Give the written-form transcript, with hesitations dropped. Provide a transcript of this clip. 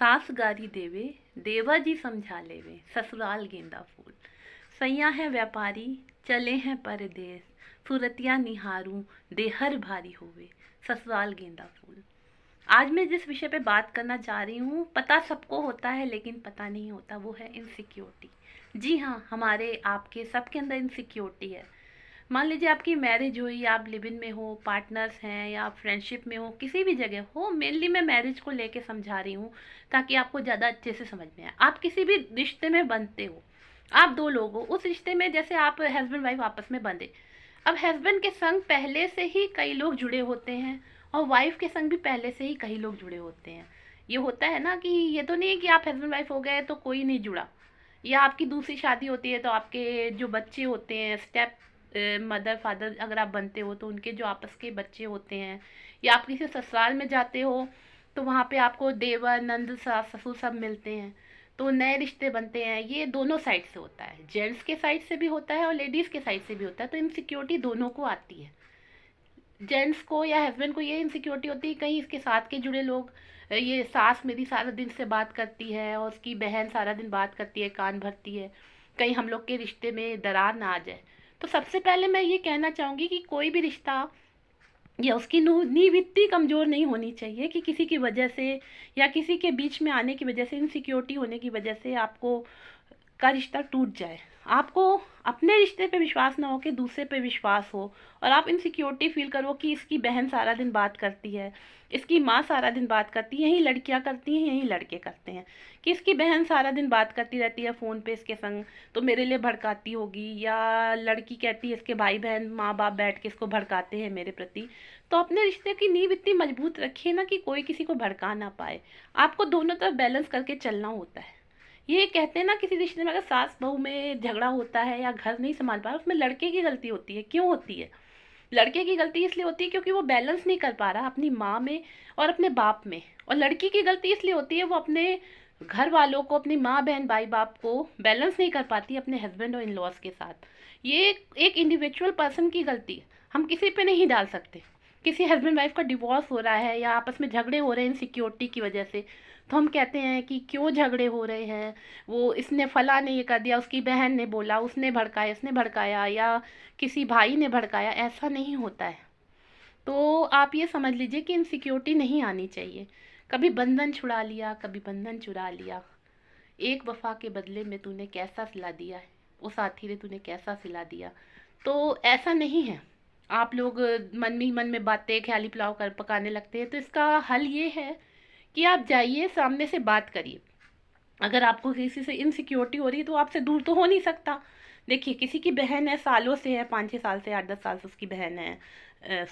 सास गारी देवे, देवा जी समझा लेवे, ससुराल गेंदा फूल। सैया है व्यापारी, चले हैं परदेस, सूरतिया निहारूं, देहर भारी होवे, ससुराल गेंदा फूल। आज मैं जिस विषय पे बात करना चाह रही हूँ, पता सबको होता है लेकिन पता नहीं होता, वो है इनसिक्योरिटी। जी हाँ, हमारे आपके सबके अंदर इनसिक्योरिटी है। मान लीजिए आपकी मैरिज हुई, आप लिव इन में हो, पार्टनर्स हैं या फ्रेंडशिप में हो, किसी भी जगह हो। मेनली मैं मैरिज को लेके समझा रही हूँ ताकि आपको ज़्यादा अच्छे से समझ में आए। आप किसी भी रिश्ते में बनते हो, आप दो लोग हो, उस रिश्ते में जैसे आप हस्बैंड वाइफ आपस में बंधे। अब हस्बैंड के संग पहले से ही कई लोग जुड़े होते हैं और वाइफ के संग भी पहले से ही कई लोग जुड़े होते हैं। ये होता है ना कि ये तो नहीं है कि आप हस्बैंड वाइफ हो गए तो कोई नहीं जुड़ा, या आपकी दूसरी शादी होती है तो आपके जो बच्चे होते हैं, स्टेप मदर फादर अगर आप बनते हो तो उनके जो आपस के बच्चे होते हैं, या आप किसी ससुराल में जाते हो तो वहाँ पे आपको देवर नंद सास ससुर सब मिलते हैं, तो नए रिश्ते बनते हैं। ये दोनों साइड से होता है, जेंट्स के साइड से भी होता है और लेडीज़ के साइड से भी होता है। तो इनसिक्योरिटी दोनों को आती है। जेंट्स को या हस्बैंड को ये इनसिक्योरिटी होती है कहीं इसके साथ के जुड़े लोग, ये सास मेरी सारा दिन से बात करती है और उसकी बहन सारा दिन बात करती है, कान भरती है, कहीं हम लोग के रिश्ते में दरार ना आ जाए। तो सबसे पहले मैं ये कहना चाहूँगी कि कोई भी रिश्ता या उसकी नींव इतनी कमज़ोर नहीं होनी चाहिए कि किसी की वजह से या किसी के बीच में आने की वजह से, इनसिक्योरिटी होने की वजह से आपको का रिश्ता टूट जाए। आपको अपने रिश्ते पे विश्वास ना हो कि दूसरे पे विश्वास हो, और आप इनसिक्योरिटी फील करो कि इसकी बहन सारा दिन बात करती है, इसकी माँ सारा दिन बात करती है, यही लड़कियां करती हैं यही लड़के करते हैं, कि इसकी बहन सारा दिन बात करती रहती है फ़ोन पे इसके संग तो मेरे लिए भड़काती होगी, या लड़की कहती है इसके भाई बहन माँ बाप बैठ के इसको भड़काते हैं मेरे प्रति। तो अपने रिश्ते की नींव इतनी मजबूत रखिए ना कि कोई किसी को भड़का ना पाए। आपको दोनों तरफ बैलेंस करके चलना होता है। ये कहते हैं ना, किसी रिश्ते में अगर सास बहू में झगड़ा होता है या घर नहीं संभाल पा रहा, उसमें लड़के की गलती होती है। क्यों होती है? लड़के की गलती इसलिए होती है क्योंकि वो बैलेंस नहीं कर पा रहा अपनी माँ में और अपने बाप में, और लड़की की गलती इसलिए होती है वो अपने घर वालों को, अपनी माँ बहन भाई बाप को बैलेंस नहीं कर पाती अपने हस्बैंड और इन लॉज के साथ। ये एक इंडिविजुअल पर्सन की गलती है, हम किसी पे नहीं डाल सकते। किसी हस्बैंड वाइफ का डिवोर्स हो रहा है या आपस में झगड़े हो रहे हैं इनसिक्योरिटी की वजह से, तो हम कहते हैं कि क्यों झगड़े हो रहे हैं, वो इसने फला ने ये कर दिया, उसकी बहन ने बोला, उसने भड़काया, इसने भड़काया, या किसी भाई ने भड़काया। ऐसा नहीं होता है। तो आप ये समझ लीजिए कि इनसिक्योरिटी नहीं आनी चाहिए। कभी बंधन छुड़ा लिया, कभी बंधन चुरा लिया, एक वफा के बदले में तूने कैसा सिला दिया है, वो साथी ने तूने कैसा सिला दिया। तो ऐसा नहीं है। आप लोग मन ही मन में बातें ख्याली पुलाव कर पकाने लगते हैं, तो इसका हल ये है कि आप जाइए सामने से बात करिए। अगर आपको किसी से इनसिक्योरिटी हो रही है तो आपसे दूर तो हो नहीं सकता। देखिए, किसी की बहन है, सालों से है, 5-6 साल से, 8-10 साल से उसकी बहन है,